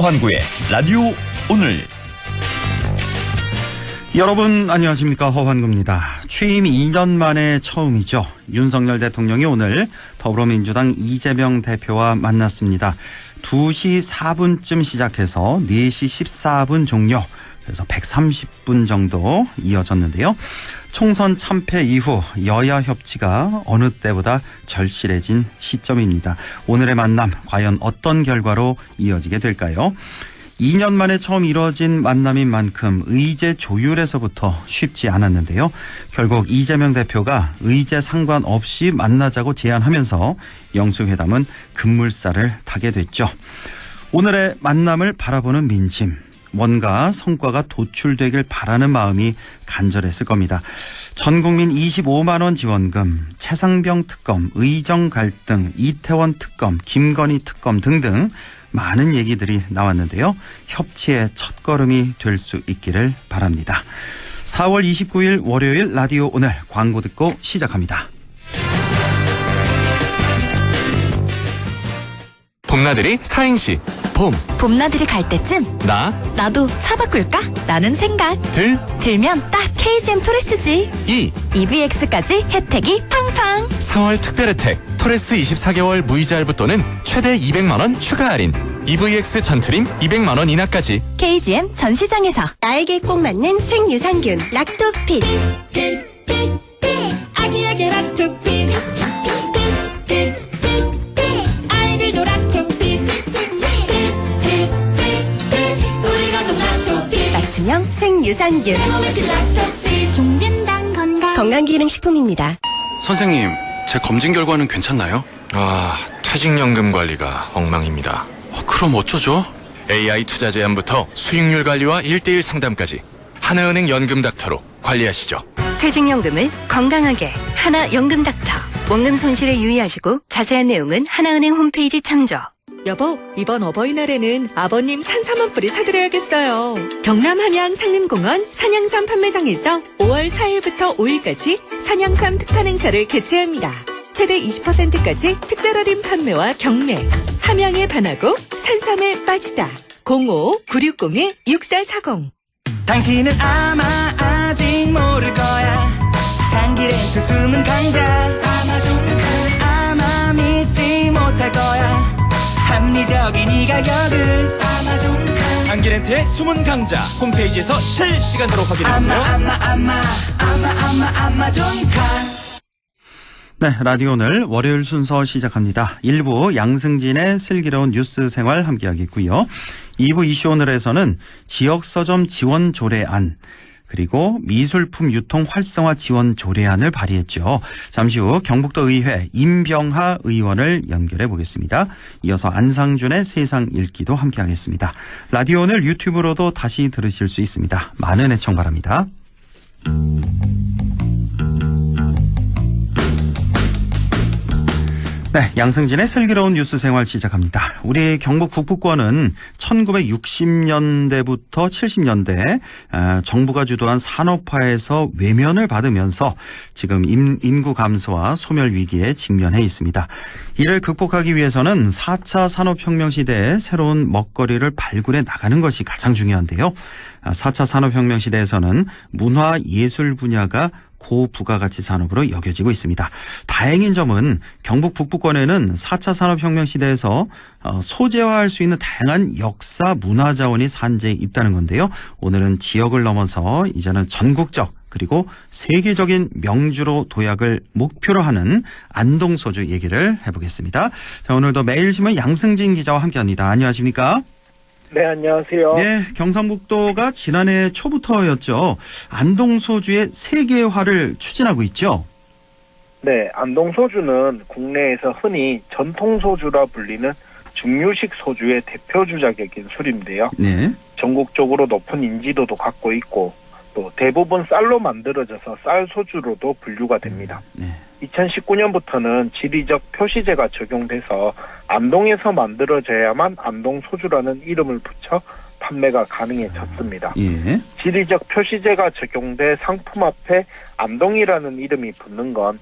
허환구의 라디오 오늘. 여러분 안녕하십니까, 허환구입니다. 취임 2년 만에 처음이죠. 윤석열 대통령이 오늘 더불어민주당 이재명 대표와 만났습니다. 2시 4분쯤 시작해서 4시 14분 종료, 그래서 130분 정도 이어졌는데요. 총선 참패 이후 여야 협치가 어느 때보다 절실해진 시점입니다. 오늘의 만남 과연 어떤 결과로 이어지게 될까요? 2년 만에 처음 이뤄진 만남인 만큼 의제 조율에서부터 쉽지 않았는데요. 결국 이재명 대표가 의제 상관없이 만나자고 제안하면서 영수회담은 급물살을 타게 됐죠. 오늘의 만남을 바라보는 민심, 뭔가 성과가 도출되길 바라는 마음이 간절했을 겁니다. 전국민 25만 원 지원금, 최상병 특검, 의정 갈등, 이태원 특검, 김건희 특검 등등 많은 얘기들이 나왔는데요. 협치의 첫걸음이 될 수 있기를 바랍니다. 4월 29일 월요일 라디오 오늘, 광고 듣고 시작합니다. 봄나들이 사행시. 봄나들이 갈 때쯤 나도 차 바꿀까? 라는 생각 들면 딱 KGM 토레스지. EVX까지 혜택이 팡팡. 4월 특별 혜택 토레스 24개월 무이자 할부또는 최대 200만원 추가 할인. EVX 전트림 200만원 인하까지. KGM 전시장에서. 나에게 꼭 맞는 생유산균 락토핏. 아기에게 락토핏. 아이들도 락토핏. 우리 가족 락토핏. 맞춤형 생유산균. 종근당 건강기능식품입니다. 선생님, 제 검진 결과는 괜찮나요? 퇴직연금 관리가 엉망입니다. 그럼 어쩌죠? AI 투자 제안부터 수익률 관리와 1:1 상담까지 하나은행 연금 닥터로 관리하시죠. 퇴직연금을 건강하게 하나연금 닥터. 원금 손실에 유의하시고 자세한 내용은 하나은행 홈페이지 참조. 여보, 이번 어버이날에는 아버님 산삼 1뿌리 사드려야겠어요. 경남 한양 상림공원 산양삼 판매장에서 5월 4일부터 5일까지 산양삼 특판 행사를 개최합니다. 최대 20%까지 특별 할인 판매와 경매. 함양에 반하고 산삼에 빠지다. 05-960-6440. 당신은 아마 아직 모를 거야. 장기렌트 숨은 강자. 아마 믿지 못할 거야. 합리적인 이 가격을. 장기렌트의 숨은 강자 홈페이지에서 실시간으로 확인해보세요. 아마존카. 네, 라디오 오늘 월요일 순서 시작합니다. 1부 양승진의 슬기로운 뉴스 생활 함께하겠고요. 2부 이슈 오늘에서는 지역 서점 지원 조례안, 그리고 미술품 유통 활성화 지원 조례안을 발의했죠. 잠시 후 경북도 의회 임병하 의원을 연결해 보겠습니다. 이어서 안상준의 세상 읽기도 함께하겠습니다. 라디오 오늘 유튜브로도 다시 들으실 수 있습니다. 많은 애청 바랍니다. 네, 양승진의 슬기로운 뉴스 생활 시작합니다. 우리 경북 북부권은 1960년대부터 70년대 정부가 주도한 산업화에서 외면을 받으면서 지금 인구 감소와 소멸 위기에 직면해 있습니다. 이를 극복하기 위해서는 4차 산업혁명 시대에 새로운 먹거리를 발굴해 나가는 것이 가장 중요한데요. 4차 산업혁명 시대에서는 문화 예술 분야가 고부가가치 산업으로 여겨지고 있습니다. 다행인 점은 경북 북부권에는 4차 산업혁명 시대에서 소재화할 수 있는 다양한 역사 문화 자원이 산재해 있다는 건데요. 오늘은 지역을 넘어서 이제는 전국적 그리고 세계적인 명주로 도약을 목표로 하는 안동소주 얘기를 해보겠습니다. 자, 오늘도 매일신문 양승진 기자와 함께합니다. 안녕하십니까? 네, 안녕하세요. 네, 경상북도가 지난해 초부터였죠. 안동소주의 세계화를 추진하고 있죠. 네, 안동소주는 국내에서 흔히 전통소주라 불리는 중류식 소주의 대표 주자격인 술인데요. 네. 전국적으로 높은 인지도도 갖고 있고 또 대부분 쌀로 만들어져서 쌀소주로도 분류가 됩니다. 네. 2019년부터는 지리적 표시제가 적용돼서 안동에서 만들어져야만 안동소주라는 이름을 붙여 판매가 가능해졌습니다. 예. 지리적 표시제가 적용돼 상품 앞에 안동이라는 이름이 붙는 건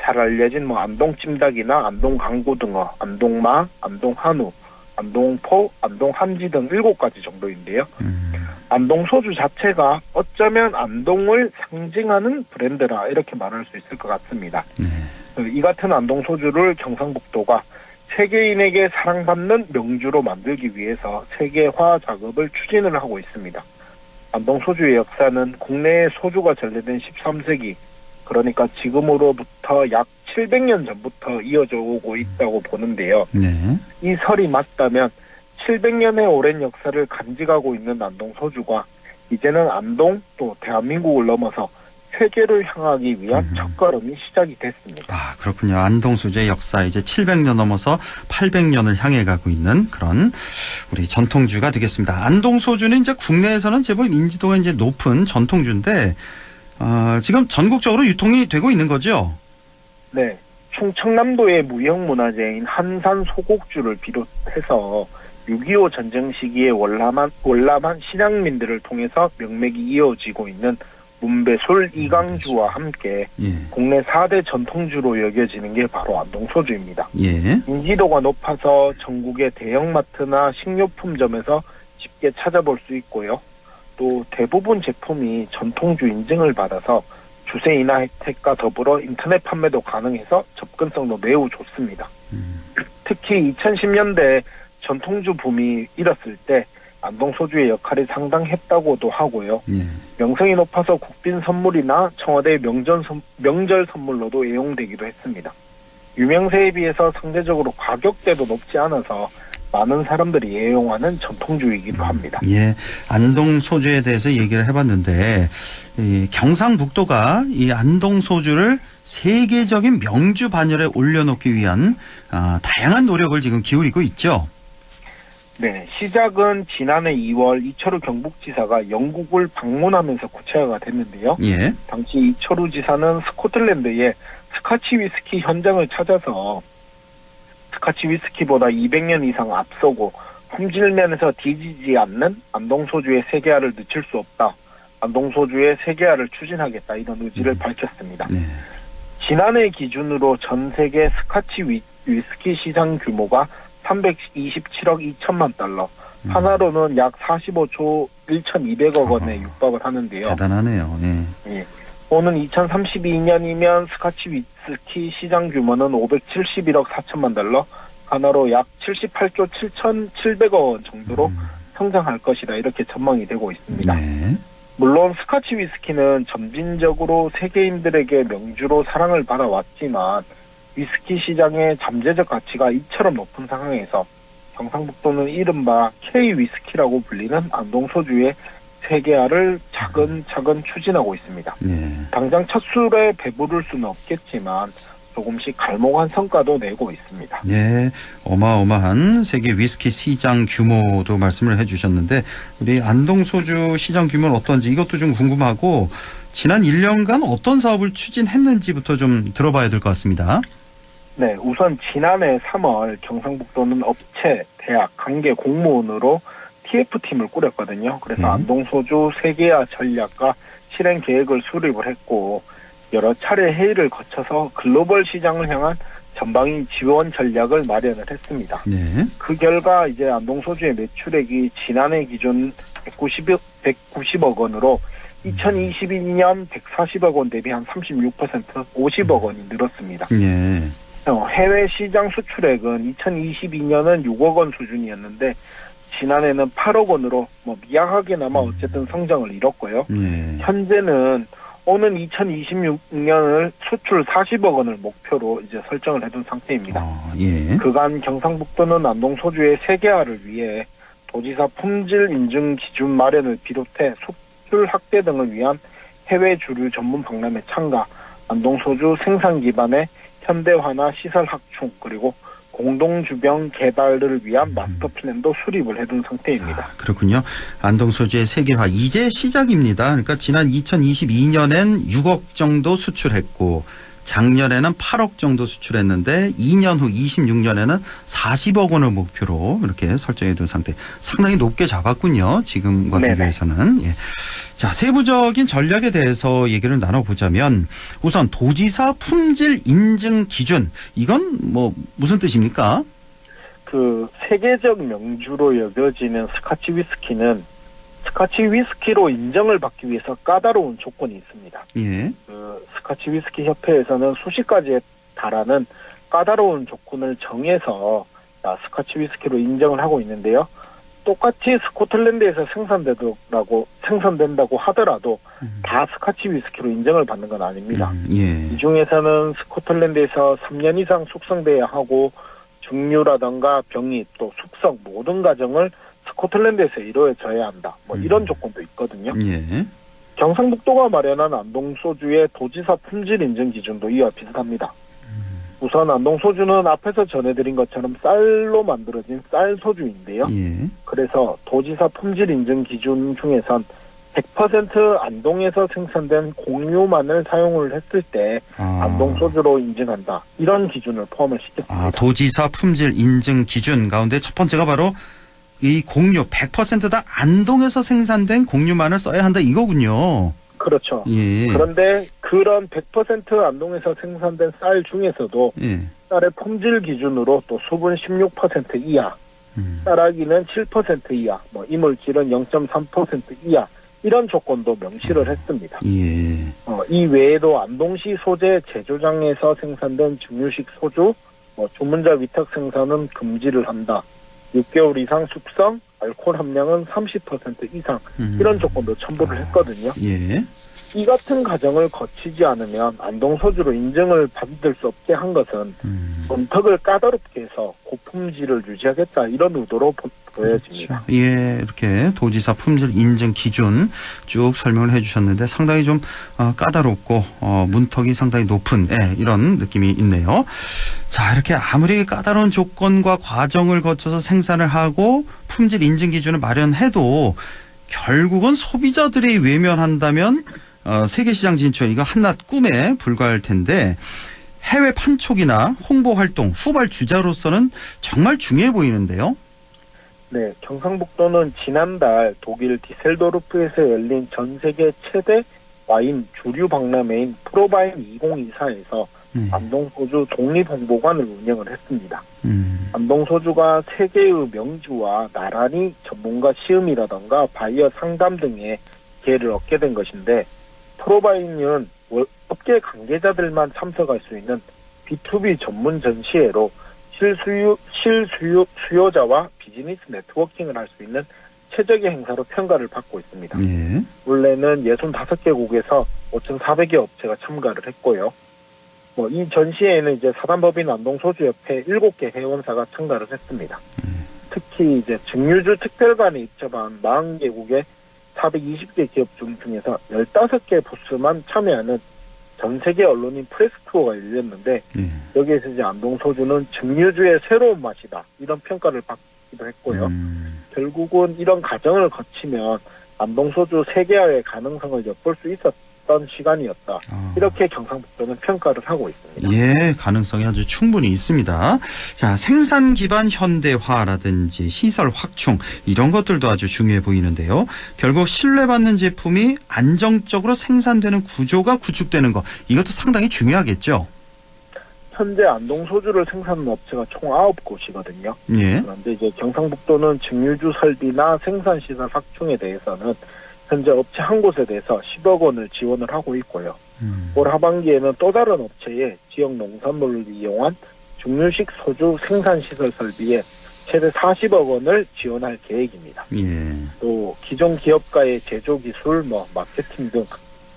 잘 알려진 안동찜닭이나 안동강고등어, 안동마, 안동한우, 안동포, 안동함지 등 7가지 정도인데요. 안동 소주 자체가 어쩌면 안동을 상징하는 브랜드라 이렇게 말할 수 있을 것 같습니다. 이 같은 안동 소주를 경상북도가 세계인에게 사랑받는 명주로 만들기 위해서 세계화 작업을 추진을 하고 있습니다. 안동 소주의 역사는 국내에 소주가 전래된 13세기, 그러니까 지금으로부터 약 700년 전부터 이어져 오고 있다고 보는데요. 이 설이 맞다면 700년의 오랜 역사를 간직하고 있는 안동 소주가 이제는 안동 또 대한민국을 넘어서 세계를 향하기 위한 첫걸음이 시작이 됐습니다. 아, 그렇군요. 안동 소주의 역사 이제 700년 넘어서 800년을 향해 가고 있는 그런 우리 전통주가 되겠습니다. 안동 소주는 이제 국내에서는 제법 인지도가 이제 높은 전통주인데 지금 전국적으로 유통이 되고 있는 거죠? 네. 충청남도의 무형문화재인 한산 소곡주를 비롯해서 6.25 전쟁 시기에 월남한 신양민들을 통해서 명맥이 이어지고 있는 문배술 이강주와 함께 국내 4대 전통주로 여겨지는 게 바로 안동 소주입니다. 인지도가 높아서 전국의 대형마트나 식료품점에서 쉽게 찾아볼 수 있고요. 또 대부분 제품이 전통주 인증을 받아서 주세 인하 혜택과 더불어 인터넷 판매도 가능해서 접근성도 매우 좋습니다. 특히 2010년대 전통주 붐이 일었을 때 안동 소주의 역할이 상당했다고도 하고요. 명성이 높아서 국빈 선물이나 청와대 명절 선물로도 애용되기도 했습니다. 유명세에 비해서 상대적으로 가격대도 높지 않아서 많은 사람들이 애용하는 전통주이기도 합니다. 안동 소주에 대해서 얘기를 해봤는데 이 경상북도가 이 안동 소주를 세계적인 명주 반열에 올려놓기 위한 다양한 노력을 지금 기울이고 있죠. 네, 시작은 지난해 2월 이철우 경북지사가 영국을 방문하면서 구체화가 됐는데요. 당시 이철우 지사는 스코틀랜드의 스카치 위스키 현장을 찾아서 스카치 위스키보다 200년 이상 앞서고 품질면에서 뒤지지 않는 안동 소주의 세계화를 늦출 수 없다. 안동 소주의 세계화를 추진하겠다. 이런 의지를 밝혔습니다. 지난해 기준으로 전 세계 스카치 위스키 시장 규모가 327억 2천만 달러, 하나로는 약 45조 1,200억 원에 육박을 하는데요. 대단하네요. 오는 2032년이면 스카치 위스키 시장 규모는 571억 4천만 달러, 하나로 약 78조 7,700억 원 정도로 성장할 것이다. 이렇게 전망이 되고 있습니다. 물론 스카치 위스키는 점진적으로 세계인들에게 명주로 사랑을 받아왔지만 위스키 시장의 잠재적 가치가 이처럼 높은 상황에서 경상북도는 이른바 K-위스키라고 불리는 안동 소주의 세계화를 차근차근 추진하고 있습니다. 당장 첫 술에 배부를 수는 없겠지만 조금씩 갈목한 성과도 내고 있습니다. 어마어마한 세계 위스키 시장 규모도 말씀을 해주셨는데 우리 안동 소주 시장 규모는 어떤지 이것도 좀 궁금하고 지난 1년간 어떤 사업을 추진했는지부터 좀 들어봐야 될 것 같습니다. 네, 우선 지난해 3월 경상북도는 업체, 대학, 관계 공무원으로 TF팀을 꾸렸거든요. 그래서 안동 소주 세계화 전략과 실행 계획을 수립을 했고 여러 차례 회의를 거쳐서 글로벌 시장을 향한 전방위 지원 전략을 마련을 했습니다. 그 결과 이제 안동 소주의 매출액이 지난해 기준 190억 원으로 2022년 140억 원 대비 한 36% 50억 원이 늘었습니다. 해외 시장 수출액은 2022년은 6억 원 수준이었는데 지난해는 8억 원으로 미약하게나마 어쨌든 성장을 이뤘고요. 현재는 오는 2026년을 수출 40억 원을 목표로 이제 설정을 해둔 상태입니다. 그간 경상북도는 안동 소주의 세계화를 위해 도지사 품질 인증 기준 마련을 비롯해 수출 확대 등을 위한 해외 주류 전문 박람회 참가, 안동 소주 생산 기반의 현대화나 시설 확충 그리고 공동주병 개발을 위한 마스터 플랜도 수립을 해둔 상태입니다. 그렇군요. 안동 소주의 세계화 이제 시작입니다. 그러니까 지난 2022년엔 6억 정도 수출했고 작년에는 8억 정도 수출했는데 2년 후 26년에는 40억 원을 목표로 이렇게 설정해 둔 상태. 상당히 높게 잡았군요. 지금과 비교해서는. 자, 세부적인 전략에 대해서 얘기를 나눠보자면 우선 도지사 품질 인증 기준 이건 무슨 뜻입니까? 그 세계적 명주로 여겨지는 스카치 위스키는 스카치 위스키로 인정을 받기 위해서 까다로운 조건이 있습니다. 예. 그 스카치 위스키 협회에서는 수십 가지에 달하는 까다로운 조건을 정해서 스카치 위스키로 인정을 하고 있는데요. 똑같이 스코틀랜드에서 생산된다고 하더라도 다 스카치 위스키로 인정을 받는 건 아닙니다. 예. 이 중에서는 스코틀랜드에서 3년 이상 숙성돼야 하고 증류라든가 병입 또 숙성 모든 과정을 스코틀랜드에서 이루어져야 한다. 뭐 이런 조건도 있거든요. 예. 경상북도가 마련한 안동소주의 도지사 품질 인증 기준도 이와 비슷합니다. 우선 안동소주는 앞에서 전해드린 것처럼 쌀로 만들어진 쌀소주인데요. 예. 그래서 도지사 품질 인증 기준 중에선 100% 안동에서 생산된 공유만을 사용을 했을 때 안동소주로 인증한다. 이런 기준을 포함을 시켰습니다. 도지사 품질 인증 기준 가운데 첫 번째가 바로 이 공유 100% 다 안동에서 생산된 공유만을 써야 한다 이거군요. 그렇죠. 예. 그런데 그런 100% 안동에서 생산된 쌀 중에서도 쌀의 품질 기준으로 또 수분 16% 이하, 쌀아기는 7% 이하, 뭐 이물질은 0.3% 이하 이런 조건도 명시를 했습니다. 예. 이 외에도 안동시 소재 제조장에서 생산된 증류식 소주, 주문자 위탁 생산은 금지를 한다. 6개월 이상 숙성, 알코올 함량은 30% 이상 이런 조건도 첨부를 했거든요. 예. 이 같은 과정을 거치지 않으면 안동소주로 인정을 받을 수 없게 한 것은 문턱을 까다롭게 해서 고품질을 유지하겠다 이런 의도로 보여집니다. 그렇죠. 예, 이렇게 도지사 품질 인증 기준 쭉 설명을 해주셨는데 상당히 좀 까다롭고 문턱이 상당히 높은 이런 느낌이 있네요. 자, 이렇게 아무리 까다로운 조건과 과정을 거쳐서 생산을 하고 품질 인증 기준을 마련해도 결국은 소비자들이 외면한다면 세계시장 진출 이거 한낱 꿈에 불과할 텐데 해외 판촉이나 홍보 활동 후발 주자로서는 정말 중요해 보이는데요. 네, 경상북도는 지난달 독일 디셀도르프에서 열린 전 세계 최대 와인 주류 박람회인 프로바인 2024에서 안동소주 독립홍보관을 운영을 했습니다. 안동소주가 세계의 명주와 나란히 전문가 시음이라던가 바이어 상담 등의 기회를 얻게 된 것인데 프로바인은 업계 관계자들만 참석할 수 있는 B2B 전문 전시회로 실수요자와 비즈니스 네트워킹을 할 수 있는 최적의 행사로 평가를 받고 있습니다. 예. 원래는 65개국에서 5,400여 업체가 참가를 했고요. 이 전시회에는 이제 사단법인 안동소주협회 7개 회원사가 참가를 했습니다. 특히 이제 증류주 특별관에 입점한 40개국의 420개 기업 중에서 15개 부스만 참여하는 전 세계 언론인 프레스 투어가 열렸는데 여기에서 이제 안동소주는 증류주의 새로운 맛이다 이런 평가를 받기도 했고요. 결국은 이런 과정을 거치면 안동소주 세계화의 가능성을 엿볼 수 있었던 시간이었다. 이렇게 경상북도는 평가를 하고 있습니다. 예, 가능성이 아주 충분히 있습니다. 자, 생산 기반 현대화라든지 시설 확충 이런 것들도 아주 중요해 보이는데요. 결국 신뢰받는 제품이 안정적으로 생산되는 구조가 구축되는 것 이것도 상당히 중요하겠죠. 현재 안동소주를 생산하는 업체가 총 9곳이거든요. 예. 그런데 이제 경상북도는 증류주 설비나 생산시설 확충에 대해서는 현재 업체 한 곳에 대해서 10억 원을 지원을 하고 있고요. 올 하반기에는 또 다른 업체에 지역 농산물을 이용한 증류식 소주 생산시설 설비에 최대 40억 원을 지원할 계획입니다. 예. 또 기존 기업과의 제조기술, 마케팅 등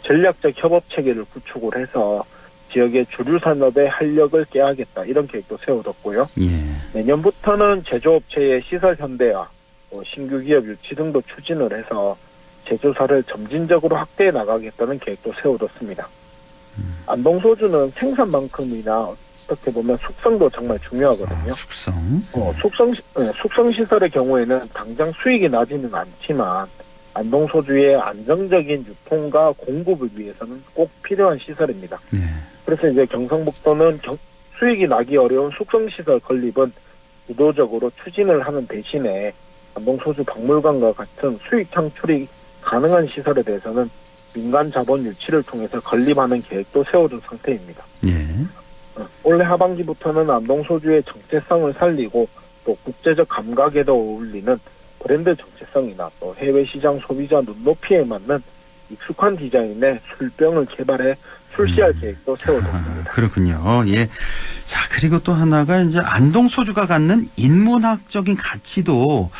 전략적 협업 체계를 구축을 해서 지역의 주류 산업에 활력을 깨하겠다 이런 계획도 세워뒀고요. 예. 내년부터는 제조업체의 시설 현대화, 신규 기업 유치 등도 추진을 해서 제조사를 점진적으로 확대해 나가겠다는 계획도 세워뒀습니다. 안동소주는 생산만큼이나 어떻게 보면 숙성도 정말 중요하거든요. 숙성. 숙성시설의 경우에는 당장 수익이 나지는 않지만 안동소주의 안정적인 유통과 공급을 위해서는 꼭 필요한 시설입니다. 예. 그래서 이제 경상북도는 수익이 나기 어려운 숙성시설 건립은 주도적으로 추진을 하는 대신에 안동소주 박물관과 같은 수익 창출이 가능한 시설에 대해서는 민간 자본 유치를 통해서 건립하는 계획도 세워둔 상태입니다. 예. 올해 하반기부터는 안동소주의 정체성을 살리고 또 국제적 감각에도 어울리는 브랜드 정체성이나 또 해외 시장 소비자 눈높이에 맞는 익숙한 디자인의 술병을 개발해 출시할 계획도 세워뒀습니다. 그렇군요. 예. 자, 그리고 또 하나가 이제 안동 소주가 갖는 인문학적인 가치도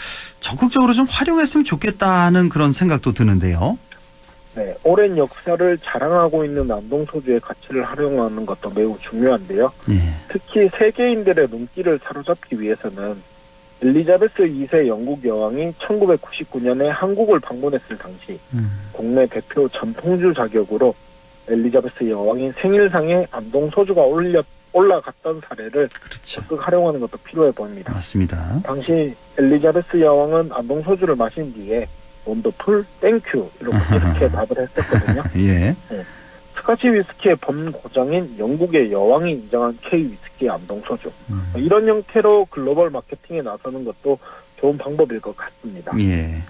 적극적으로 좀 활용했으면 좋겠다는 그런 생각도 드는데요. 네, 오랜 역사를 자랑하고 있는 안동 소주의 가치를 활용하는 것도 매우 중요한데요. 예. 특히 세계인들의 눈길을 사로잡기 위해서는 엘리자베스 2세 영국 여왕이 1999년에 한국을 방문했을 당시 국내 대표 전통주 자격으로 엘리자베스 여왕이 생일상에 안동 소주가 올라갔던 사례를 적극 활용하는 것도 필요해 보입니다. 맞습니다. 당시 엘리자베스 여왕은 안동 소주를 마신 뒤에 원더풀, 땡큐 이렇게 답을 했었거든요. 예. 네. 스카치 위스키의 범고장인 영국의 여왕이 인정한 K 위스키 안동 소주. 이런 형태로 글로벌 마케팅에 나서는 것도 좋은 방법일 것 같습니다. 예.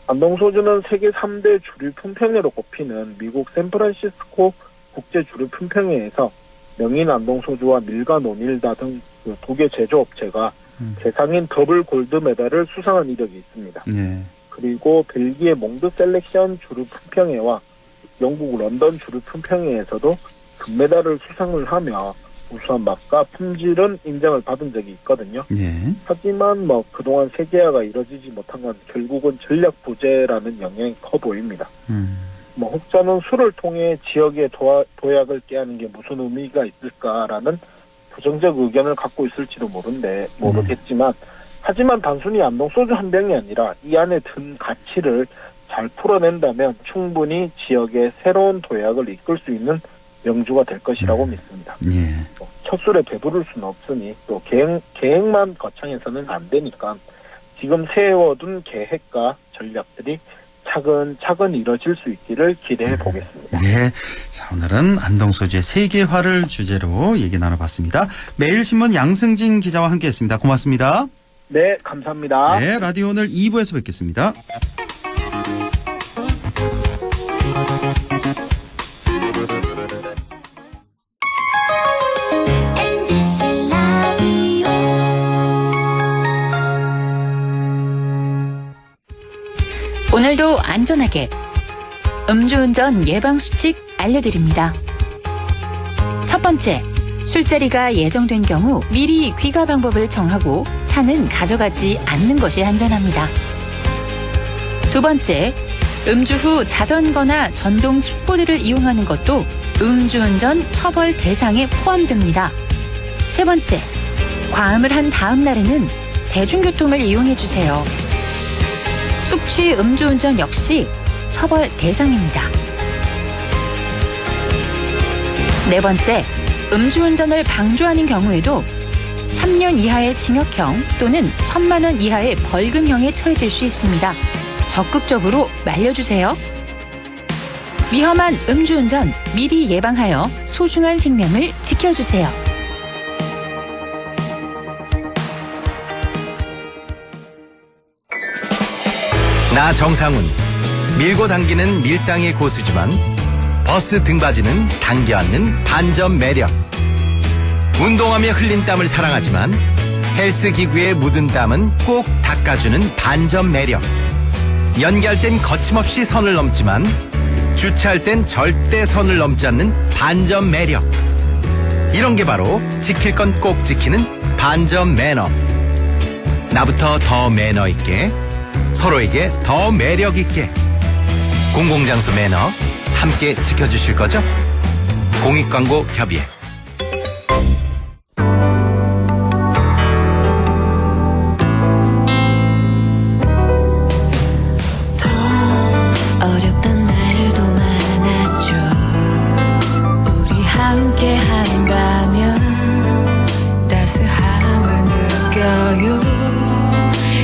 안동 소주는 세계 3대 주류 품평회로 꼽히는 미국 샌프란시스코 국제 주류 품평회에서 명인 안동 소주와 밀가 노닐다 등 두 개 제조업체가 대상인 더블 골드 메달을 수상한 이력이 있습니다. 예. 그리고 벨기에 몽드 셀렉션 주류 품평회와 영국 런던 주류 품평회에서도 금메달을 수상을 하며 우수한 맛과 품질은 인정을 받은 적이 있거든요. 예. 하지만 그동안 세계화가 이뤄지지 못한 건 결국은 전략 부재라는 영향이 커 보입니다. 혹자는 술을 통해 지역의 도약을 깨하는 게 무슨 의미가 있을까라는 부정적 의견을 갖고 있을지도 모르겠지만 하지만 단순히 안동 소주 한 병이 아니라 이 안에 든 가치를 잘 풀어낸다면 충분히 지역의 새로운 도약을 이끌 수 있는 명주가 될 것이라고 믿습니다. 예. 첫 술에 배부를 수는 없으니 또 계획만 거창해서는 안 되니까 지금 세워둔 계획과 전략들이 차근차근 이뤄질 수 있기를 기대해 보겠습니다. 예. 자, 오늘은 안동 소주의 세계화를 주제로 얘기 나눠봤습니다. 매일신문 양승진 기자와 함께했습니다. 고맙습니다. 네, 감사합니다. 네, 라디오 오늘 2부에서 뵙겠습니다. 오늘도 안전하게 음주운전 예방수칙 알려드립니다. 첫 번째, 술자리가 예정된 경우 미리 귀가 방법을 정하고 차는 가져가지 않는 것이 안전합니다. 두 번째, 음주 후 자전거나 전동 킥보드를 이용하는 것도 음주운전 처벌 대상에 포함됩니다. 세 번째, 과음을 한 다음 날에는 대중교통을 이용해 주세요. 숙취 음주운전 역시 처벌 대상입니다. 네 번째, 음주운전을 방조하는 경우에도 3년 이하의 징역형 또는 1,000만 원 이하의 벌금형에 처해질 수 있습니다. 적극적으로 말려주세요. 위험한 음주운전 미리 예방하여 소중한 생명을 지켜주세요. 나 정상훈. 밀고 당기는 밀당의 고수지만 버스 등받이는 당겨 앉는 반전 매력. 운동하며 흘린 땀을 사랑하지만 헬스 기구에 묻은 땀은 꼭 닦아주는 반전 매력. 연기할 땐 거침없이 선을 넘지만 주차할 땐 절대 선을 넘지 않는 반전 매력. 이런 게 바로 지킬 건 꼭 지키는 반전 매너. 나부터 더 매너 있게, 서로에게 더 매력 있게. 공공장소 매너 함께 지켜주실 거죠? 공익광고협의회. 어렵던 날도 많았죠. 우리 함께 한다면 따스함을 느껴요.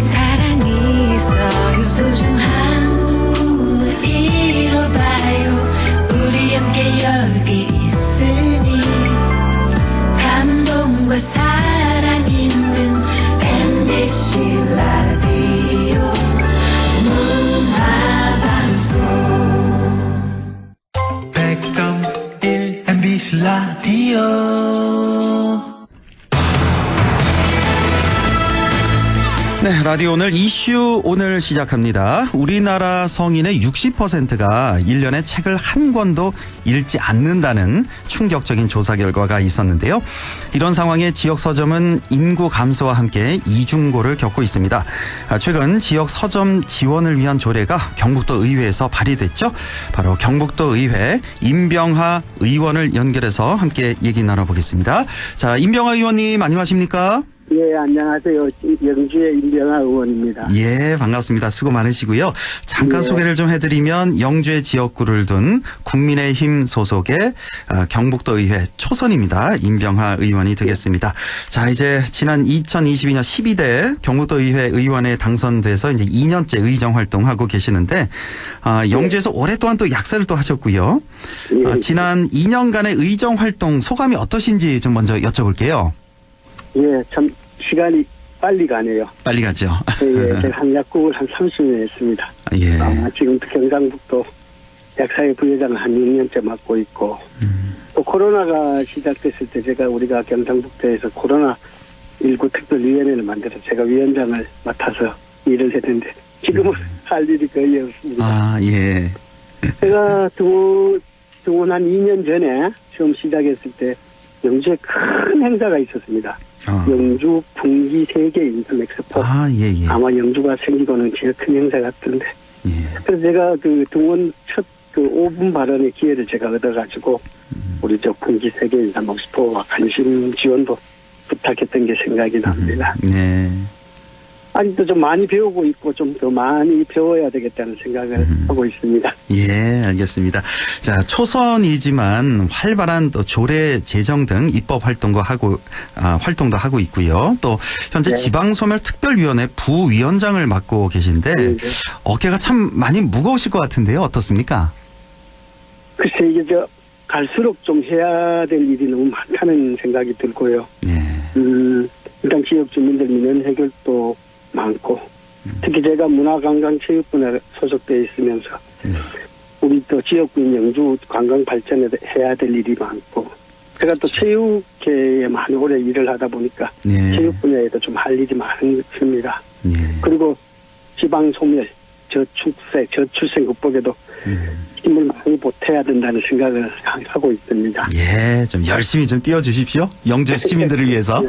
사랑이 있어요. 소중한 꿈을 이뤄봐요. 우리 함께 여기 있으니 감동과 사랑 있는 MBC 라디오 문화방송 100.1 MBC 라디오 네, 라디오 오늘 이슈 오늘 시작합니다. 우리나라 성인의 60%가 1년에 책을 한 권도 읽지 않는다는 충격적인 조사 결과가 있었는데요. 이런 상황에 지역 서점은 인구 감소와 함께 이중고를 겪고 있습니다. 최근 지역 서점 지원을 위한 조례가 경북도 의회에서 발의됐죠. 바로 경북도 의회 임병하 의원을 연결해서 함께 얘기 나눠보겠습니다. 자, 임병하 의원님 안녕하십니까? 예, 안녕하세요. 영주의 임병하 의원입니다. 예, 반갑습니다. 수고 많으시고요. 잠깐 예. 소개를 좀 해드리면 영주의 지역구를 둔 국민의힘 소속의 경북도 의회 초선입니다. 임병하 의원이 되겠습니다. 자, 이제 지난 2022년 12대 경북도 의회 의원에 당선돼서 이제 2년째 의정 활동하고 계시는데 영주에서 오랫동안 또 약사를 또 하셨고요. 예. 지난 2년간의 의정 활동 소감이 어떠신지 좀 먼저 여쭤볼게요. 예, 참 시간이 빨리 가네요. 빨리 가죠. 예, 제가 한 약국을 한 30년 했습니다. 예. 지금 경상북도 약사회 부회장을 한 6년째 맡고 있고 또 코로나가 시작됐을 때 우리가 경상북도에서 코로나19 특별위원회를 만들어서 제가 위원장을 맡아서 일을 했는데 지금은 할 일이 거의 없습니다. 아, 예. 제가 등원 한 2년 전에 처음 시작했을 때 영주에 큰 행사가 있었습니다. 영주 분기 세계 인터넷 엑스포. 아, 예, 예. 아마 영주가 생기고는 제일 큰 행사 같던데. 예. 그래서 제가 등원 첫 5분 발언의 기회를 제가 얻어가지고 우리 분기 세계 인터넷 엑스포와 관심 지원도 부탁했던 게 생각이 납니다. 네. 아직도 좀 많이 배우고 있고 좀 더 많이 배워야 되겠다는 생각을 하고 있습니다. 예, 알겠습니다. 자, 초선이지만 활발한 또 조례 제정 등 입법 활동도 하고 있고요. 또 현재 네. 지방소멸특별위원회 부위원장을 맡고 계신데 네. 어깨가 참 많이 무거우실 것 같은데요. 어떻습니까? 글쎄 이게 갈수록 좀 해야 될 일이 너무 많다는 생각이 들고요. 네. 일단 지역 주민들 민원 해결도 많고 특히 제가 문화관광체육분야에 소속되어 있으면서 우리 또 지역구인 영주 관광 발전에 해야 될 일이 많고 제가 또 체육계에 많이 오래 일을 하다 보니까 체육 분야에도 좀 할 일이 많습니다. 그리고 지방소멸, 저출생 극복에도 힘을 많이 보태야 된다는 생각을 하고 있습니다. 예, 좀 열심히 좀 띄워주십시오. 영주 시민들을 위해서.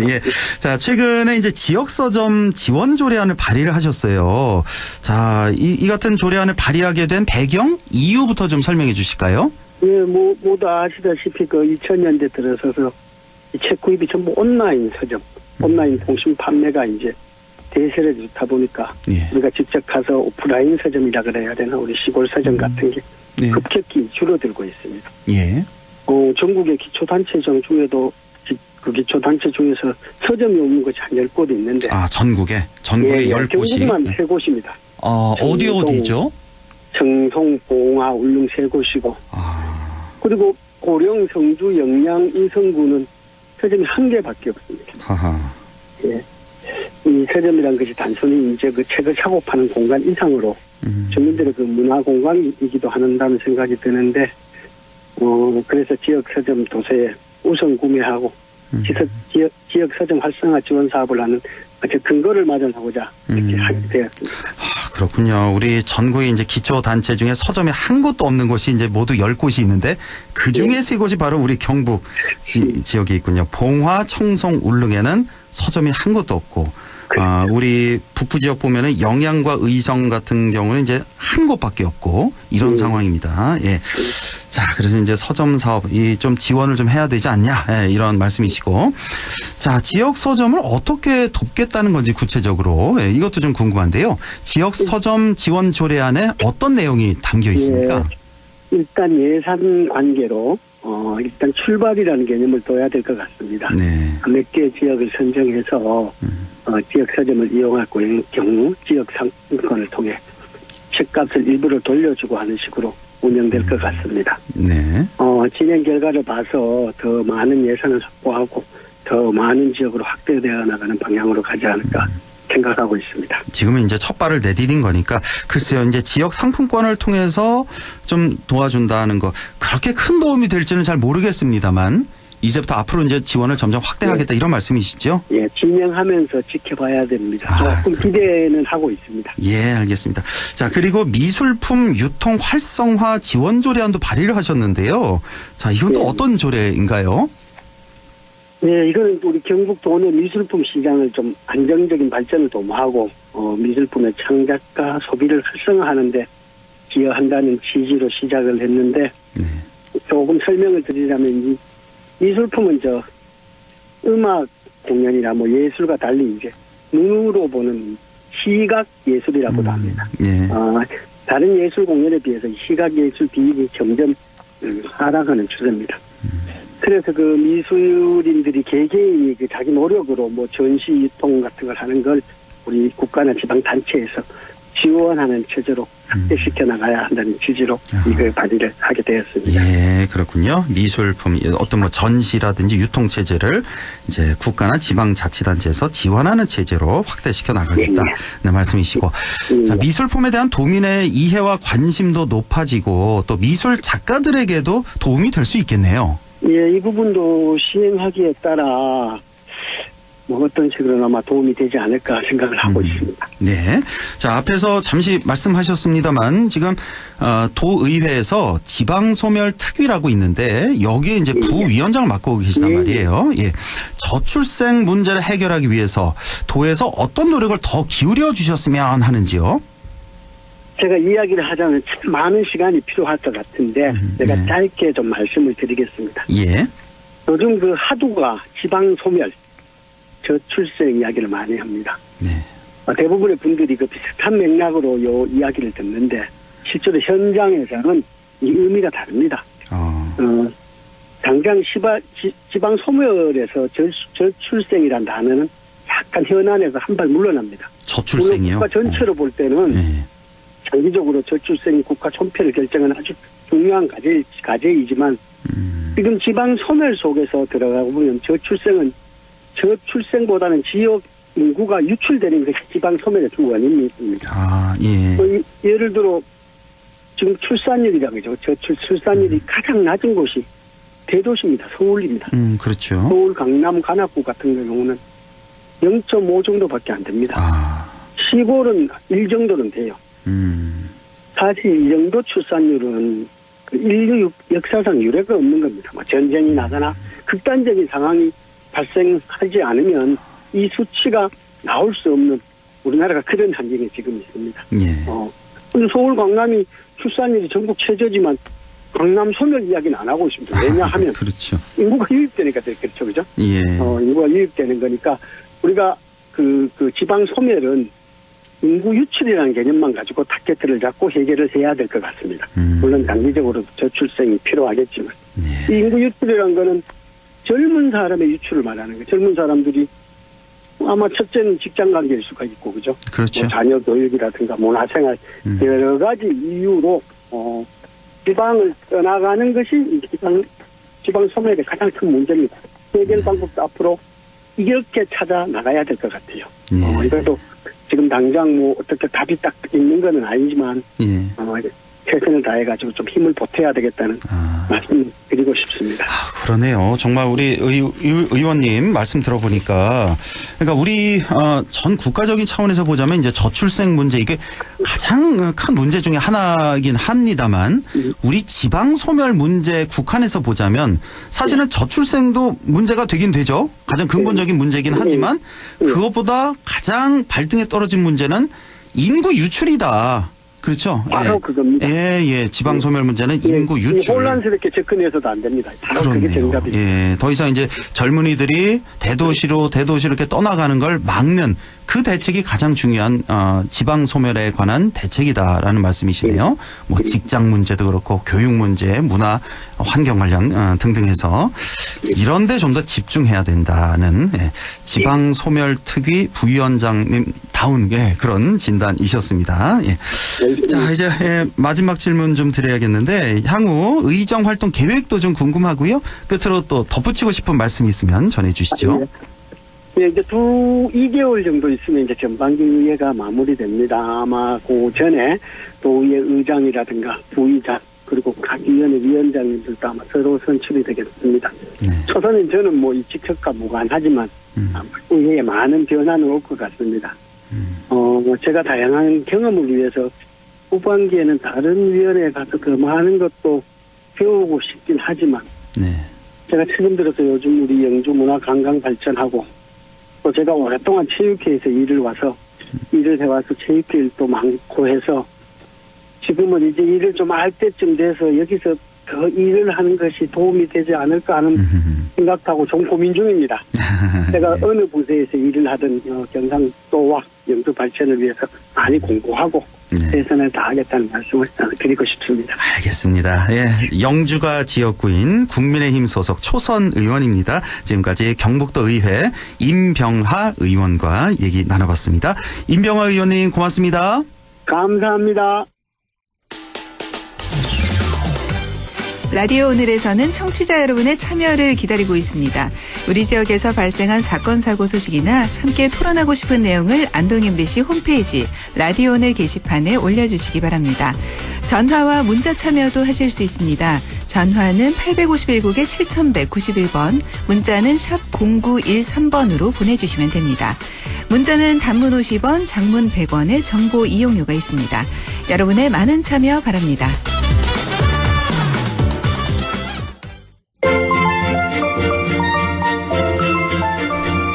예. 자, 최근에 이제 지역서점 지원 조례안을 발의를 하셨어요. 자, 이 같은 조례안을 발의하게 된 배경, 이유부터 좀 설명해 주실까요? 예, 모두 아시다시피 2000년대 들어서서 이 책 구입이 전부 온라인 서점, 온라인 통신 판매가 이제 대세를 좋다 보니까 우리가 직접 가서 오프라인 서점이라 그래야 되나 우리 시골 서점 같은 게 급격히 줄어들고 있습니다. 예. 전국의 기초단체장 중에도 그 기초단체 중에서 서점이 없는 곳이 한 10곳 있는데. 아, 전국에 10곳이. 경북만 3곳입니다. 어디죠? 청송, 봉화, 울릉 3곳이고. 그리고 고령, 성주, 영양, 인성구는 서점이 1개밖에 없습니다. 하하. 예. 이 서점이란 것이 단순히 이제 그 책을 사고 파는 공간 이상으로 주민들의 그 문화 공간이기도 한다는 생각이 드는데, 그래서 지역 서점 도서에 우선 구매하고 지역 서점 활성화 지원 사업을 하는 아주 근거를 마련하고자 이렇게 하게 되었습니다. 그렇군요. 우리 전국에 이제 기초단체 중에 서점이 한 곳도 없는 곳이 이제 모두 10곳이 있는데 그 중에 3곳이 바로 우리 경북 지역에 있군요. 봉화, 청송, 울릉에는 서점이 한 곳도 없고, 우리 북부 지역 보면은 영양과 의성 같은 경우는 이제 한 곳밖에 없고 이런 상황입니다. 예. 자, 그래서 이제 서점 사업이 좀 지원을 좀 해야 되지 않냐, 예, 이런 말씀이시고, 자, 지역 서점을 어떻게 돕겠다는 건지 구체적으로, 예, 이것도 좀 궁금한데요. 지역 서점 지원 조례안에 어떤 내용이 담겨 있습니까? 예, 일단 예산 관계로 일단 출발이라는 개념을 둬야 될 것 같습니다. 몇 개 지역을 선정해서 지역 서점을 이용할 경우 지역 상권을 통해 책값을 일부러 돌려주고 하는 식으로 운영될 것 같습니다. 진행 결과를 봐서 더 많은 예산을 확보하고 더 많은 지역으로 확대되어 나가는 방향으로 가지 않을까 생각하고 있습니다. 지금은 이제 첫 발을 내디딘 거니까 글쎄요, 이제 지역 상품권을 통해서 좀 도와준다는 거 그렇게 큰 도움이 될지는 잘 모르겠습니다만 이제부터 앞으로 이제 지원을 점점 확대하겠다 이런 말씀이시죠? 예, 진행하면서 지켜봐야 됩니다. 조금 기대는 하고 있습니다. 예, 알겠습니다. 자, 그리고 미술품 유통 활성화 지원 조례안도 발의를 하셨는데요. 자, 이건 또 어떤 조례인가요? 네, 이거는 우리 경북도 내 미술품 시장을 좀 안정적인 발전을 도모하고 미술품의 창작과 소비를 활성화하는데 기여한다는 취지로 시작을 했는데 조금 설명을 드리자면 이 미술품은 음악 공연이나 예술과 달리 이제 눈으로 보는 시각 예술이라고도 합니다. 예. 다른 예술 공연에 비해서 시각 예술 비율이 점점 하락하는 추세입니다. 그래서 그 미술인들이 개개인이 그 자기 노력으로 전시 유통 같은 걸 하는 걸 우리 국가나 지방 단체에서 지원하는 체제로 확대시켜 나가야 한다는 취지로 이걸 발의를 하게 되었습니다. 예, 그렇군요. 미술품 어떤 전시라든지 유통 체제를 이제 국가나 지방 자치단체에서 지원하는 체제로 확대시켜 나가겠다는 말씀이시고, 자, 미술품에 대한 도민의 이해와 관심도 높아지고 또 미술 작가들에게도 도움이 될 수 있겠네요. 예, 이 부분도 시행하기에 따라 어떤 식으로나마 도움이 되지 않을까 생각을 하고 있습니다. 네. 자, 앞에서 잠시 말씀하셨습니다만 지금 도의회에서 지방소멸 특위라고 있는데 여기에 이제 부위원장을 맡고 계시단 말이에요. 예. 저출생 문제를 해결하기 위해서 도에서 어떤 노력을 더 기울여 주셨으면 하는지요? 제가 이야기를 하자면 참 많은 시간이 필요할 것 같은데 제가 짧게 좀 말씀을 드리겠습니다. 예. 요즘 그 하두가 지방소멸, 저출생 이야기를 많이 합니다. 네. 대부분의 분들이 그 비슷한 맥락으로 요 이야기를 듣는데 실제로 현장에서는 이 의미가 다릅니다. 당장 지방소멸에서 저출생이란 단어는 약간 현안에서 한 발 물러납니다. 저출생이요? 국가 전체로 볼 때는 장기적으로 저출생이 국가 총패를 결정하는 아주 중요한 과제이지만 지금 지방소멸 속에서 들어가고 보면 저출생보다는 지역 인구가 유출되는 것이 지방소멸의 주 원인입니다. 예를 들어 지금 출산율이라고 하죠. 출산율이 가장 낮은 곳이 대도시입니다. 서울입니다. 그렇죠. 서울, 강남, 관악구 같은 경우는 0.5 정도밖에 안 됩니다. 시골은 1 정도는 돼요. 사실 이 정도 출산율은 그 인류 역사상 유례가 없는 겁니다. 전쟁이 나거나 극단적인 상황이 발생하지 않으면 이 수치가 나올 수 없는 우리나라가 그런 환경에 지금 있습니다. 서울, 강남이 출산율이 전국 최저지만 강남 소멸 이야기는 안 하고 있습니다. 왜냐하면 그렇죠. 인구가 유입되니까 그렇죠, 그죠? 예. 인구가 유입되는 거니까 우리가 그 지방 소멸은 인구 유출이라는 개념만 가지고 타겟을 잡고 해결을 해야 될 것 같습니다. 물론 단기적으로 저출생이 필요하겠지만 이 인구 유출이라는 거는 젊은 사람의 유출을 말하는 거예요. 젊은 사람들이 아마 첫째는 직장 관계일 수가 있고, 그죠? 그렇죠. 자녀 교육이라든가 문화생활 여러 가지 이유로 지방을 떠나가는 것이 지방 소멸의 가장 큰 문제입니다. 해결 방법도 앞으로 이렇게 찾아 나가야 될 것 같아요. 이것도 지금 당장 어떻게 답이 딱 있는 건 아니지만 최선을 다해가지고 좀 힘을 보태야 되겠다는 말씀 드리고 싶습니다. 그러네요. 정말 우리 의원님 말씀 들어보니까 그러니까 우리 전 국가적인 차원에서 보자면 이제 저출생 문제 이게 가장 큰 문제 중에 하나이긴 합니다만 우리 지방 소멸 문제 국한에서 보자면 사실은 저출생도 문제가 되긴 되죠. 가장 근본적인 문제이긴 하지만 그것보다 가장 발등에 떨어진 문제는 인구 유출이다. 그렇죠. 바로 그겁니다. 지방 소멸 문제는 인구 유출. 혼란스럽게 접근해서도 안 됩니다. 바로 그게 정답입니다. 더 이상 이제 젊은이들이 대도시로 이렇게 떠나가는 걸 막는 그 대책이 가장 중요한 지방 소멸에 관한 대책이다라는 말씀이시네요. 직장 문제도 그렇고 교육 문제, 문화, 환경 관련 등등 해서 이런 데 좀 더 집중해야 된다는 지방 소멸 특위 부위원장님 다운 그런 진단이셨습니다. 자, 이제 마지막 질문 좀 드려야겠는데 향후 의정 활동 계획도 좀 궁금하고요. 끝으로 또 덧붙이고 싶은 말씀이 있으면 전해 주시죠. 이제 2개월 정도 있으면 이제 전반기 의회가 마무리됩니다. 아마 그 전에 도의회 의장이라든가 부의장 그리고 그리고 각 위원회 위원장님들도 아마 새로 선출이 되겠습니다. 초선은 저는 뭐 이 직책과 무관하지만 의회에 많은 변화는 올 것 같습니다. 제가 다양한 경험을 위해서 후반기에는 다른 위원회에 가서 더 많은 것도 배우고 싶긴 하지만 제가 최근 들어서 요즘 우리 영주 문화 관광 발전하고 또 제가 오랫동안 체육회에서 일을 해와서 체육회 일도 많고 해서 지금은 이제 일을 좀 알 때쯤 돼서 여기서 더 일을 하는 것이 도움이 되지 않을까 하는 생각하고 좀 고민 중입니다. 제가 어느 부서에서 일을 하든 경상도와 영주 발전을 위해서 많이 공부하고 최선을 다하겠다는 말씀을 드리고 싶습니다. 알겠습니다. 예, 영주가 지역구인 국민의힘 소속 초선 의원입니다. 지금까지 경북도 의회 임병하 의원과 얘기 나눠봤습니다. 임병하 의원님 고맙습니다. 감사합니다. 라디오 오늘에서는 청취자 여러분의 참여를 기다리고 있습니다. 우리 지역에서 발생한 사건 사고 소식이나 함께 토론하고 싶은 내용을 안동 MBC 홈페이지 라디오 오늘 게시판에 올려주시기 바랍니다. 전화와 문자 참여도 하실 수 있습니다. 전화는 851국에 7191번, 문자는 샵 0913번으로 보내주시면 됩니다. 문자는 단문 50원, 장문 100원의 정보 이용료가 있습니다. 여러분의 많은 참여 바랍니다.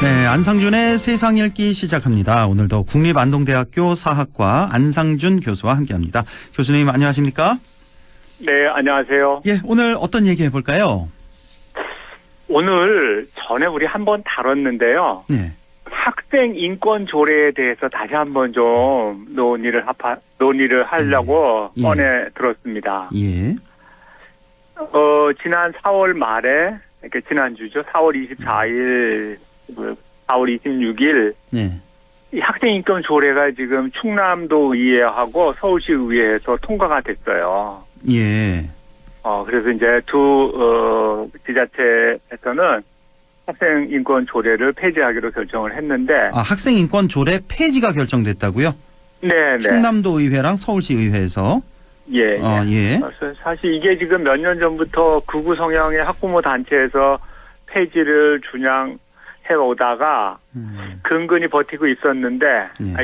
네, 안상준의 세상 읽기 시작합니다. 오늘도 국립안동대학교 사학과 안상준 교수와 함께합니다. 교수님 안녕하십니까? 네, 안녕하세요. 예, 오늘 어떤 얘기 해볼까요? 오늘 전에 우리 한번 다뤘는데요. 네. 학생 인권 조례에 대해서 다시 한번 좀 논의를 하려고 꺼내 들었습니다. 예. 지난 4월 말에, 그러니까 지난주죠. 4월 24일, 4월 26일. 네. 이 학생 인권 조례가 지금 충남도 의회하고 서울시 의회에서 통과가 됐어요. 예. 그래서 이제 두 지자체에서는 학생 인권 조례를 폐지하기로 결정을 했는데. 학생 인권 조례 폐지가 결정됐다고요? 네. 충남도 의회랑 서울시 의회에서. 예. 예. 사실 이게 지금 몇 년 전부터 극우 성향의 학부모 단체에서 폐지를 주장해 오다가 근근히 버티고 있었는데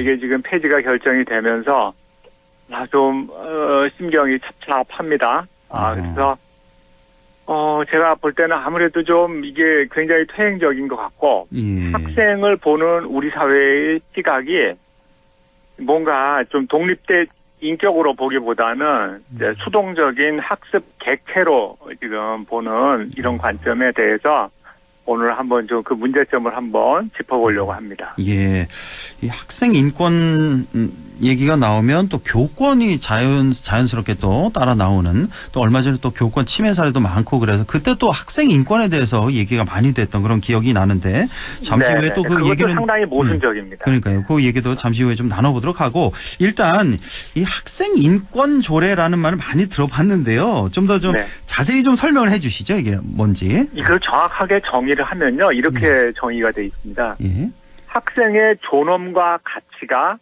이게 지금 폐지가 결정이 되면서 좀 심경이 찹찹합니다. 그래서 제가 볼 때는 아무래도 좀 이게 굉장히 퇴행적인 것 같고 학생을 보는 우리 사회의 시각이 뭔가 좀 독립된 인격으로 보기보다는 이제 수동적인 학습 객체로 지금 보는 이런 관점에 대해서 오늘 한번 좀 그 문제점을 한번 짚어보려고 합니다. 예. 이 학생 인권 얘기가 나오면 또 교권이 자연스럽게 또 따라 나오는, 또 얼마 전에 또 교권 침해 사례도 많고 그래서 그때 또 학생 인권에 대해서 얘기가 많이 됐던 그런 기억이 나는데 잠시 후에 또 그 얘기는 상당히 모순적입니다. 그러니까요. 그 얘기도 잠시 후에 좀 나눠보도록 하고, 일단 이 학생 인권 조례라는 말을 많이 들어봤는데요. 좀 더 자세히 좀 설명을 해 주시죠. 이게 뭔지. 이걸 정확하게 정의를 하면요. 이렇게 정의가 돼 있습니다. 학생의 존엄과 가치가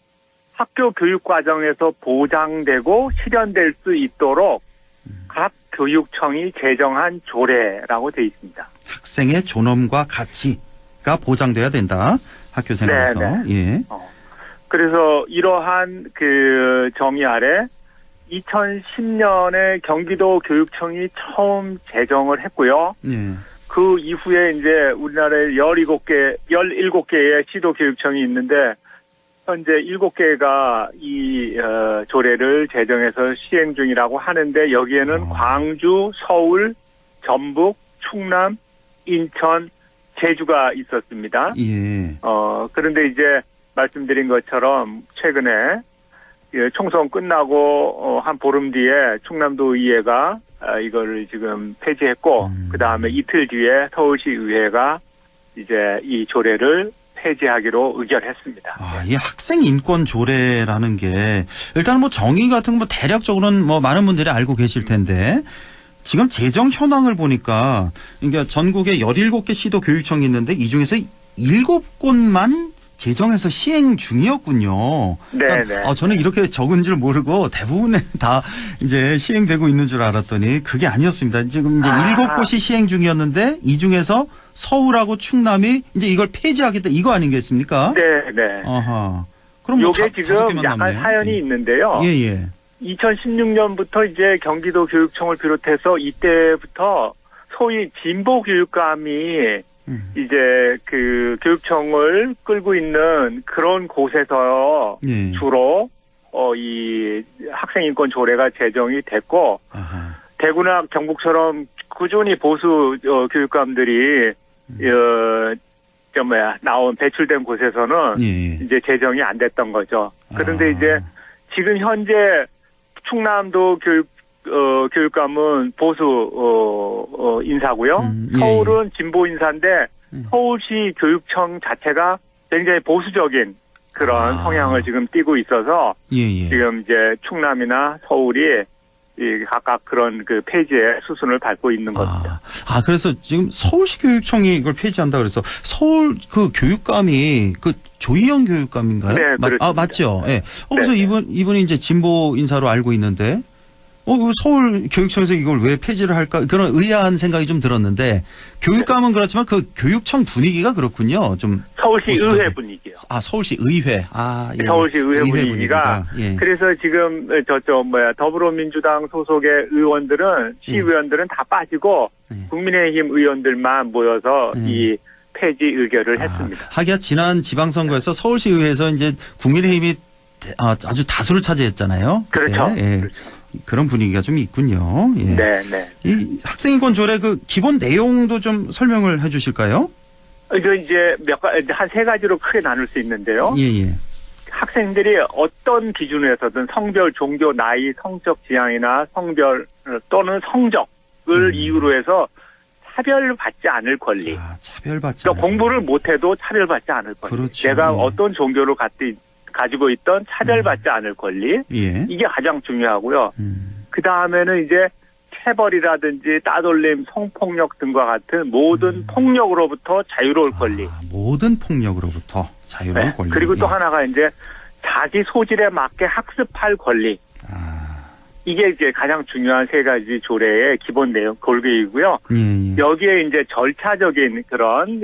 학교 교육 과정에서 보장되고 실현될 수 있도록 각 교육청이 제정한 조례라고 돼 있습니다. 학생의 존엄과 가치가 보장돼야 된다. 학교 생활에서. 예. 그래서 이러한 그 정의 아래 2010년에 경기도 교육청이 처음 제정을 했고요. 그 이후에 이제 우리나라에 17개의 시도 교육청이 있는데 현재 7개가 이 조례를 제정해서 시행 중이라고 하는데 여기에는 광주, 서울, 전북, 충남, 인천, 제주가 있었습니다. 그런데 이제 말씀드린 것처럼 최근에 총선 끝나고 한 보름 뒤에 충남도 의회가 이거를 지금 폐지했고 그 다음에 이틀 뒤에 서울시 의회가 이제 이 조례를 폐지하기로 의결했습니다. 이 학생 인권 조례라는 게 일단 뭐 정의 같은 거 대략적으로는 뭐 많은 분들이 알고 계실 텐데 지금 제정 현황을 보니까 그러니까 전국에 17개 시도 교육청이 있는데 이 중에서 7곳만 제정해서 시행 중이었군요. 네. 저는 이렇게 적은 줄 모르고 대부분은 다 이제 시행되고 있는 줄 알았더니 그게 아니었습니다. 지금 이제 7곳이 시행 중이었는데 이 중에서 서울하고 충남이 이제 이걸 폐지하겠다 이거 아니겠습니까? 네. 아하. 그럼 요게 지금 약간 남네요. 사연이 있는데요. 예. 2016년부터 이제 경기도 교육청을 비롯해서 이때부터 소위 진보 교육감이 이제 그 교육청을 끌고 있는 그런 곳에서 주로 이 학생인권 조례가 제정이 됐고 대구나 경북처럼 꾸준히 보수 교육감들이 나온 배출된 곳에서는 이제 제정이 안 됐던 거죠. 그런데 이제 지금 현재 충남도 교육감은 보수 인사고요. 서울은 진보 인사인데 서울시 교육청 자체가 굉장히 보수적인 그런 성향을 지금 띠고 있어서 지금 이제 충남이나 서울이 각각 그런 그 폐지의 수순을 밟고 있는 겁니다. 그래서 지금 서울시 교육청이 이걸 폐지한다 그래서 서울 그 교육감이 그 조희영 교육감인가요? 네, 그렇습니다. 맞죠. 예. 그래서 이분이 이제 진보 인사로 알고 있는데 서울 교육청에서 이걸 왜 폐지를 할까 그런 의아한 생각이 좀 들었는데 교육감은 그렇지만 그 교육청 분위기가 그렇군요. 좀 서울시 의회 분위기요. 서울시 의회. 서울시 의회 분위기가. 그래서 지금 더불어민주당 소속의 의원들은 시의원들은 다 빠지고 국민의힘 의원들만 모여서 이 폐지 의결을 했습니다. 하기야 지난 지방선거에서 서울시 의회에서 이제 국민의힘이 아주 다수를 차지했잖아요. 그렇죠. 그렇죠. 그런 분위기가 좀 있군요. 네. 이 학생인권 조례 그 기본 내용도 좀 설명을 해 주실까요? 이거 이제 한 세 가지로 크게 나눌 수 있는데요. 학생들이 어떤 기준에서든 성별, 종교, 나이, 성적 지향이나 성별 또는 성적을 이유로 해서 차별받지 않을 권리. 차별받지 않을 공부를 못해도 차별받지 않을 권리. 그렇죠. 내가 어떤 종교를 가지고 있던 차별받지 않을 권리. 이게 가장 중요하고요. 그 다음에는 이제 체벌이라든지 따돌림, 성폭력 등과 같은 모든 폭력으로부터 자유로울 권리. 모든 폭력으로부터 자유로울 권리. 그리고 또 하나가 이제 자기 소질에 맞게 학습할 권리. 이게 이제 가장 중요한 세 가지 조례의 기본 내용, 골격이고요. 여기에 이제 절차적인 그런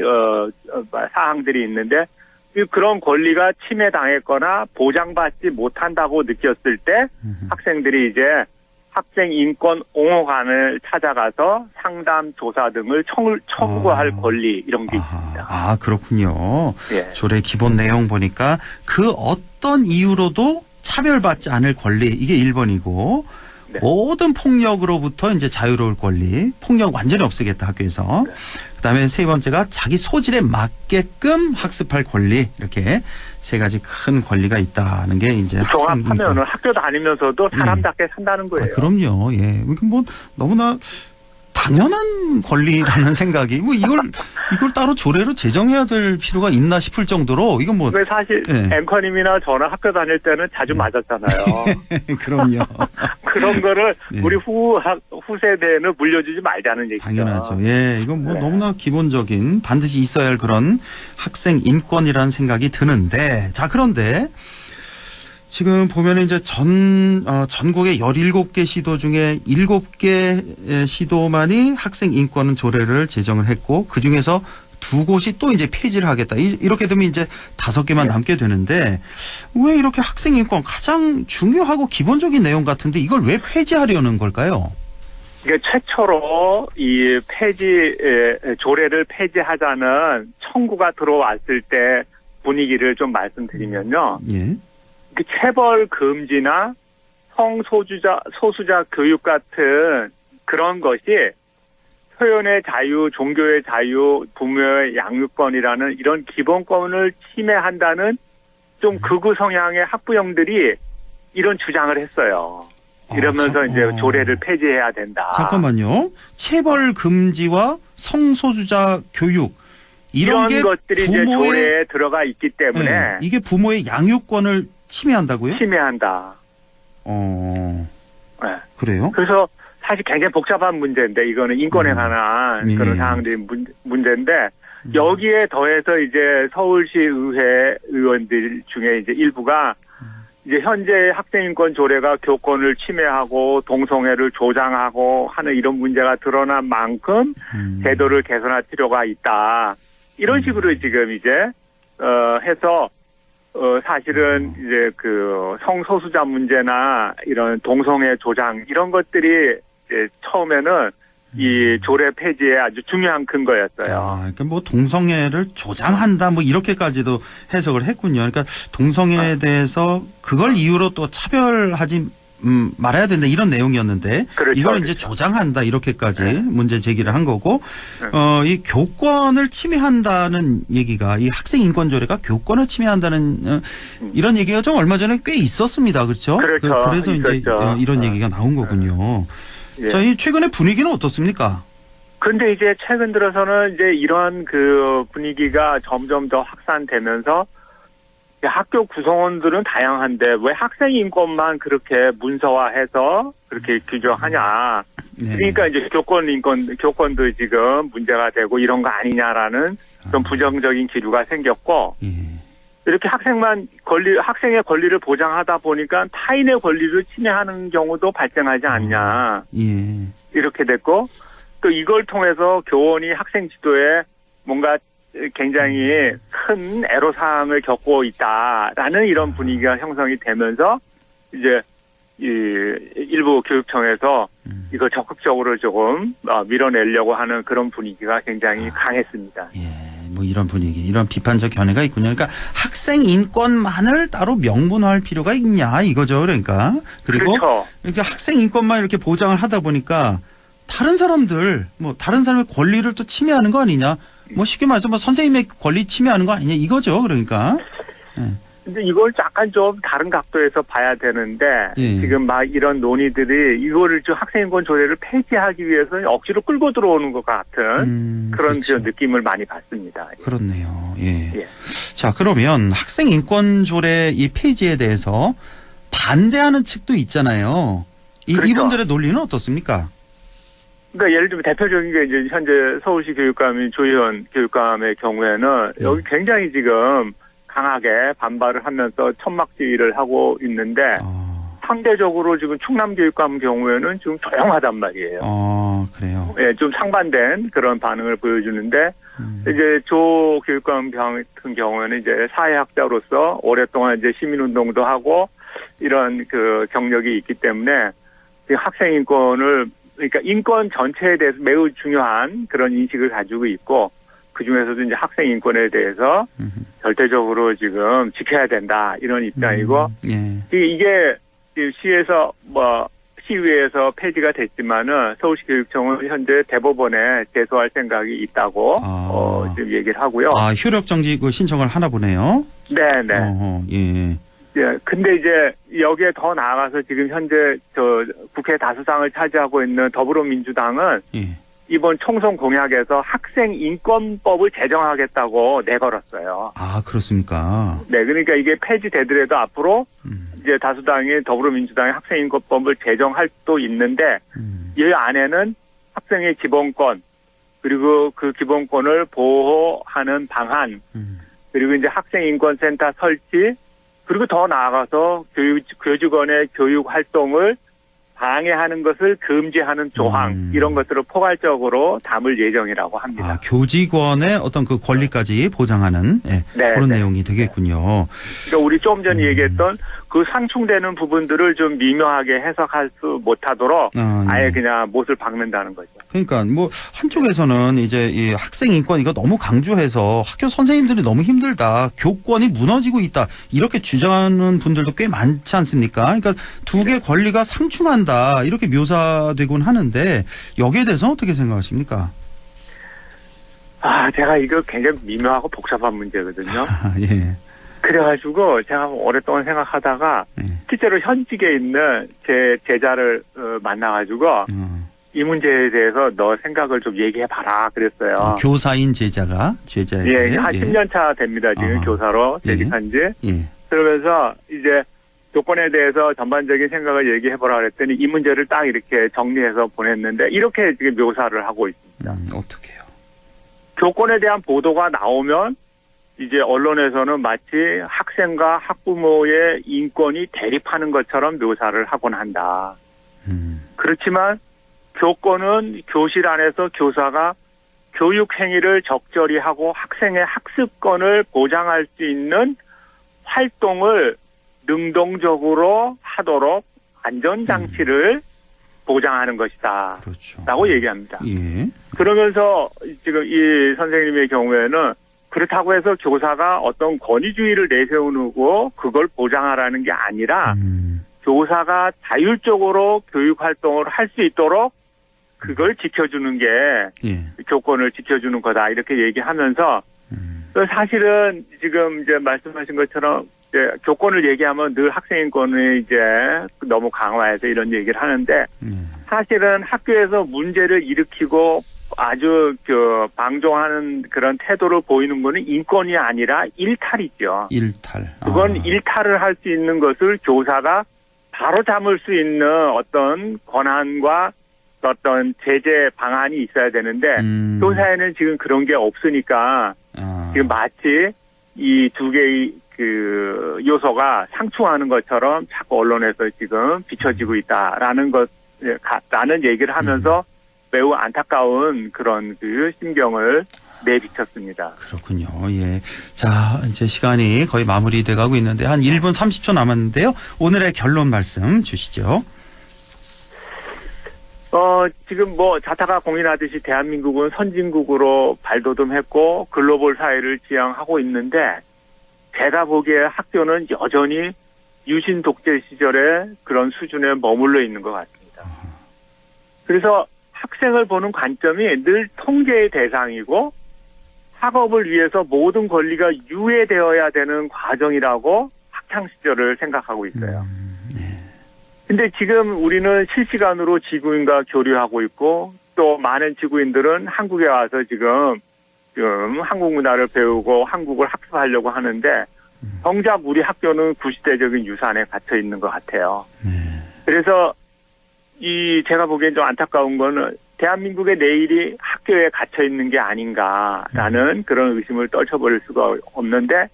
사항들이 있는데 그런 권리가 침해당했거나 보장받지 못한다고 느꼈을 때 학생들이 이제 학생인권 옹호관을 찾아가서 상담, 조사 등을 청구할 권리 이런 게 있습니다. 그렇군요. 예. 조례 기본 내용 보니까 그 어떤 이유로도 차별받지 않을 권리 이게 1번이고 모든 폭력으로부터 이제 자유로울 권리, 폭력 완전히 없애겠다 학교에서. 그다음에 세 번째가 자기 소질에 맞게끔 학습할 권리 이렇게 세 가지 큰 권리가 있다는 게 이제 종합하면은 학교 다니면서도 사람답게 산다는 거예요. 그럼요. 뭐 너무나 당연한 권리라는 생각이 이걸 따로 조례로 제정해야 될 필요가 있나 싶을 정도로 이건 뭐 사실 앵커님이나 저나 학교 다닐 때는 자주 맞았잖아요. 그럼요. 그런 거를 우리 후세대는 물려주지 말자는 얘기죠. 당연하죠. 이건 뭐 너무나 기본적인 반드시 있어야 할 그런 학생 인권이라는 생각이 드는데 그런데 지금 보면 이제 전국의 17개 시도 중에 7개 시도만이 학생 인권 조례를 제정을 했고 그 중에서 2곳이 또 이제 폐지를 하겠다. 이렇게 되면 이제 5개만 남게 되는데 왜 이렇게 학생 인권 가장 중요하고 기본적인 내용 같은데 이걸 왜 폐지하려는 걸까요? 이게 최초로 이 조례를 폐지하자는 청구가 들어왔을 때 분위기를 좀 말씀드리면요. 그 체벌 금지나 소수자 교육 같은 그런 것이 표현의 자유, 종교의 자유, 부모의 양육권이라는 이런 기본권을 침해한다는 좀 극우 성향의 학부형들이 이런 주장을 했어요. 이러면서 이제 조례를 폐지해야 된다. 잠깐만요. 체벌 금지와 성소수자 교육 이런 것들이 이제 조례에 들어가 있기 때문에 이게 부모의 양육권을 침해한다고요? 침해한다. 그래요? 그래서 사실 굉장히 복잡한 문제인데 이거는 인권에 관한 그런 사항들이 문제인데 여기에 더해서 이제 서울시 의회 의원들 중에 이제 일부가 이제 현재 학생인권 조례가 교권을 침해하고 동성애를 조장하고 하는 이런 문제가 드러난 만큼 제도를 개선할 필요가 있다. 이런 식으로 지금 이제 해서 사실은 이제 그 성소수자 문제나 이런 동성애 조장 이런 것들이 이제 처음에는 이 조례 폐지에 아주 중요한 근거였어요. 아, 그러니까 뭐 동성애를 조장한다 뭐 이렇게까지도 해석을 했군요. 그러니까 동성애에 대해서 그걸 이유로 또 차별하지 말아야 된다 이런 내용이었는데 그렇죠, 이걸 그렇죠. 이제 조장한다 이렇게까지 문제 제기를 한 거고 이 교권을 침해한다는 얘기가 이 학생 인권 조례가 교권을 침해한다는 이런 얘기가 좀 얼마 전에 꽤 있었습니다. 그렇죠? 그렇죠. 그래서 이제 있었죠. 이런 얘기가 나온 거군요. 예. 자, 이 최근의 분위기는 어떻습니까? 근데 이제 최근 들어서는 이제 이런 그 분위기가 점점 더 확산되면서 학교 구성원들은 다양한데 왜 학생 인권만 그렇게 문서화해서 그렇게 규정하냐. 네. 그러니까 이제 교권도 지금 문제가 되고 이런 거 아니냐라는 좀 부정적인 기류가 생겼고 이렇게 학생의 권리를 보장하다 보니까 타인의 권리를 침해하는 경우도 발생하지 않냐. 예. 이렇게 됐고 또 이걸 통해서 교원이 학생 지도에 뭔가 굉장히 큰 애로사항을 겪고 있다라는 이런 분위기가 형성이 되면서 이제 일부 교육청에서 이걸 적극적으로 조금 밀어내려고 하는 그런 분위기가 굉장히 강했습니다. 뭐 이런 분위기, 이런 비판적 견해가 있군요. 그러니까 학생 인권만을 따로 명분화할 필요가 있냐 이거죠. 그러니까 그리고 그렇죠. 이렇게 학생 인권만 이렇게 보장을 하다 보니까 다른 사람의 권리를 또 침해하는 거 아니냐. 뭐 쉽게 말해서 뭐 선생님의 권리 침해하는 거 아니냐 이거죠. 그러니까. 근데 이걸 약간 좀 다른 각도에서 봐야 되는데 지금 막 이런 논의들이 이거를 좀 학생인권 조례를 폐지하기 위해서 억지로 끌고 들어오는 것 같은 그런 그렇죠. 느낌을 많이 받습니다. 그렇네요. 예. 자, 그러면 학생 인권 조례 이 폐지에 대해서 반대하는 측도 있잖아요. 그렇죠. 이분들의 논리는 어떻습니까? 그러니까 예를 들면 대표적인 게 이제 현재 서울시 교육감인 조희연 교육감의 경우에는 여기 굉장히 지금 강하게 반발을 하면서 천막지휘를 하고 있는데 상대적으로 지금 충남 교육감 경우에는 좀 조용하단 말이에요. 그래요. 예, 좀 상반된 그런 반응을 보여주는데 이제 조 교육감 같은 경우에는 이제 사회학자로서 오랫동안 이제 시민운동도 하고 이런 그 경력이 있기 때문에 학생 인권을 그러니까 인권 전체에 대해서 매우 중요한 그런 인식을 가지고 있고 그 중에서도 이제 학생 인권에 대해서 절대적으로 지금 지켜야 된다 이런 입장이고 이게 시에서 시의회에서 폐지가 됐지만은 서울시 교육청은 현재 대법원에 제소할 생각이 있다고 지금 얘기를 하고요. 효력 정지 그 신청을 하나 보네요. 네네. 예, 근데 이제 여기에 더 나아가서 지금 현재 국회 다수당을 차지하고 있는 더불어민주당은 이번 총선 공약에서 학생 인권법을 제정하겠다고 내걸었어요. 그렇습니까? 네, 그러니까 이게 폐지되더라도 앞으로 이제 다수당이 더불어민주당의 학생 인권법을 제정할 수도 있는데 이 안에는 학생의 기본권 그리고 그 기본권을 보호하는 방안 그리고 이제 학생 인권센터 설치 그리고 더 나아가서 교직원의 교육 활동을 방해하는 것을 금지하는 조항 이런 것들을 포괄적으로 담을 예정이라고 합니다. 교직원의 어떤 그 권리까지 보장하는 그런 내용이 되겠군요. 그러니까 우리 좀 전에 얘기했던 그 상충되는 부분들을 좀 미묘하게 해석할 수 못하도록 아예 그냥 못을 박는다는 거죠. 그러니까 뭐 한쪽에서는 이제 이 학생 인권 이거 너무 강조해서 학교 선생님들이 너무 힘들다. 교권이 무너지고 있다. 이렇게 주장하는 분들도 꽤 많지 않습니까? 그러니까 두 개의 권리가 상충한다. 이렇게 묘사되곤 하는데 여기에 대해서는 어떻게 생각하십니까? 제가 이거 굉장히 미묘하고 복잡한 문제거든요. 예. 그래가지고 제가 오랫동안 생각하다가 실제로 현직에 있는 제 제자를 만나가지고 이 문제에 대해서 너 생각을 좀 얘기해봐라 그랬어요. 교사인 제자에게. 예, 한 10년 차 됩니다. 지금 교사로 재직한 지. 그러면서 이제 교권에 대해서 전반적인 생각을 얘기해보라 그랬더니 이 문제를 딱 이렇게 정리해서 보냈는데 이렇게 지금 묘사를 하고 있습니다. 어떻게요? 교권에 대한 보도가 나오면 이제 언론에서는 마치 학생과 학부모의 인권이 대립하는 것처럼 묘사를 하곤 한다. 그렇지만 교권은 교실 안에서 교사가 교육 행위를 적절히 하고 학생의 학습권을 보장할 수 있는 활동을 능동적으로 하도록 안전장치를 보장하는 것이다. 그렇죠. 라고 얘기합니다. 예. 그러면서 지금 이 선생님의 경우에는 그렇다고 해서 교사가 어떤 권위주의를 내세우고 그걸 보장하라는 게 아니라 교사가 자율적으로 교육 활동을 할 수 있도록 그걸 지켜주는 게 교권을 지켜주는 거다 이렇게 얘기하면서 사실은 지금 이제 말씀하신 것처럼 이제 교권을 얘기하면 늘 학생 인권을 이제 너무 강화해서 이런 얘기를 하는데 사실은 학교에서 문제를 일으키고 아주 방종하는 그런 태도를 보이는 거는 인권이 아니라 일탈이죠. 일탈. 그건 일탈을 할 수 있는 것을 교사가 바로 잡을 수 있는 어떤 권한과 어떤 제재 방안이 있어야 되는데 교사에는 지금 그런 게 없으니까 지금 마치 이 두 개의 그 요소가 상충하는 것처럼 자꾸 언론에서 지금 비춰지고 있다라는 라는 얘기를 하면서 매우 안타까운 그런 그 심경을 내비쳤습니다. 그렇군요. 예. 자, 이제 시간이 거의 마무리돼 가고 있는데 한 1분 30초 남았는데요. 오늘의 결론 말씀 주시죠. 지금 뭐 자타가 공인하듯이 대한민국은 선진국으로 발돋움했고 글로벌 사회를 지향하고 있는데 제가 보기에 학교는 여전히 유신 독재 시절의 그런 수준에 머물러 있는 것 같습니다. 그래서 학생을 보는 관점이 늘 통제의 대상이고 학업을 위해서 모든 권리가 유예되어야 되는 과정이라고 학창 시절을 생각하고 있어요. 근데 지금 우리는 실시간으로 지구인과 교류하고 있고 또 많은 지구인들은 한국에 와서 지금 한국 문화를 배우고 한국을 학습하려고 하는데 정작 우리 학교는 구시대적인 유산에 갇혀 있는 것 같아요. 그래서 제가 보기엔 좀 안타까운 거는 대한민국의 내일이 학교에 갇혀 있는 게 아닌가라는 그런 의심을 떨쳐버릴 수가 없는데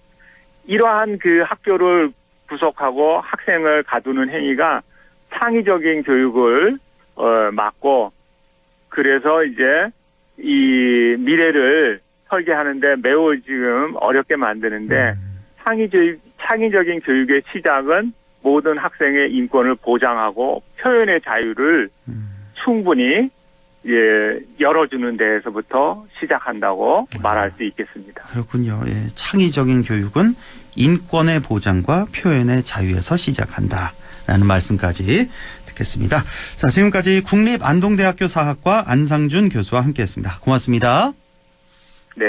이러한 그 학교를 구속하고 학생을 가두는 행위가 창의적인 교육을 막고 그래서 이제 이 미래를 설계하는데 매우 지금 어렵게 만드는데 창의적인 교육의 시작은 모든 학생의 인권을 보장하고 표현의 자유를 충분히 열어주는 데에서부터 시작한다고 말할 수 있겠습니다. 그렇군요. 예, 창의적인 교육은 인권의 보장과 표현의 자유에서 시작한다라는 말씀까지 듣겠습니다. 자, 지금까지 국립안동대학교 사학과 안상준 교수와 함께했습니다. 고맙습니다. 네.